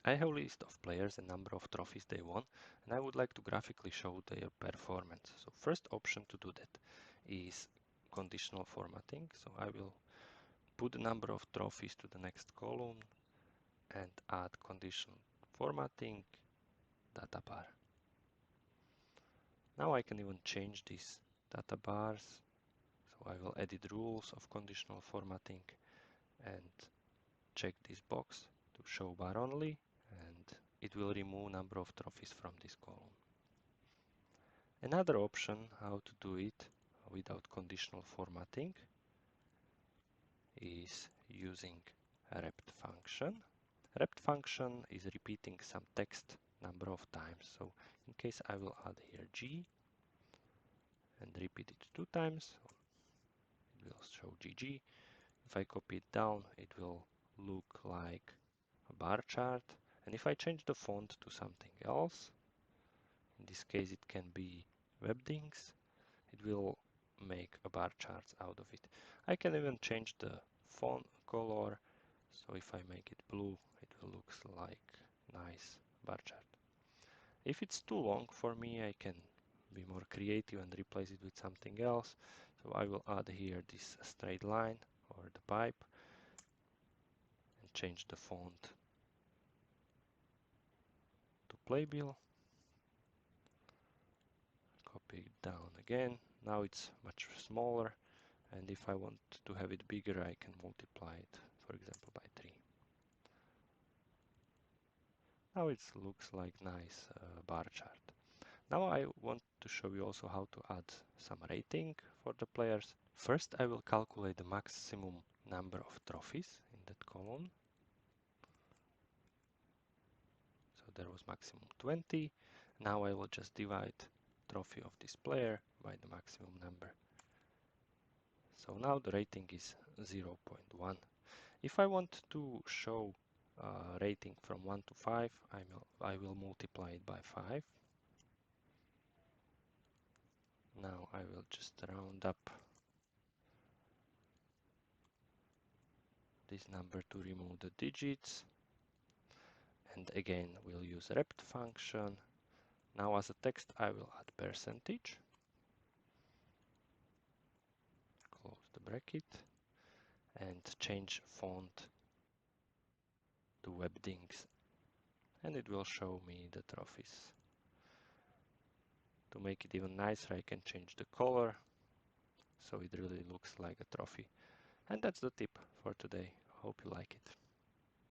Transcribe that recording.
I have a list of players and number of trophies they won, and I would like to graphically show their performance. So first option to do that is conditional formatting. So I will put the number of trophies to the next column and add conditional formatting data bar. Now I can even change these data bars. So I will edit rules of conditional formatting and check this box to show bar only, and it will remove number of trophies from this column. Another option how to do it without conditional formatting is using a rept function. Rept function is repeating some text number of times. So in case I will add here G and repeat it 2 times, it will show GG. If I copy it down, it will look like a bar chart. And if I change the font to something else, in this case it can be Webdings, it will make a bar chart out of it. I can even change the font color, so if I make it blue, it will look like nice bar chart. If it's too long for me, I can be more creative and replace it with something else. So I will add here this straight line or the pipe and change the font to playbill. Copy it down again. Now it's much smaller, and if I want to have it bigger, I can multiply it, for example, by 3. Now it looks like nice bar chart. Now I want to show you also how to add some rating for the players. First I will calculate the maximum number of trophies in that column. So there was maximum 20. Now I will just divide trophy of this player by the maximum number. So now the rating is 0.1. If I want to show rating from 1 to 5, I will multiply it by 5. Now I will just round up this number to remove the digits. And again, we'll use rept function. Now as a text, I will add percentage. Close the bracket and change font to Webdings. And it will show me the trophies. To make it even nicer, I can change the color so it really looks like a trophy. And that's the tip for today. Hope you like it.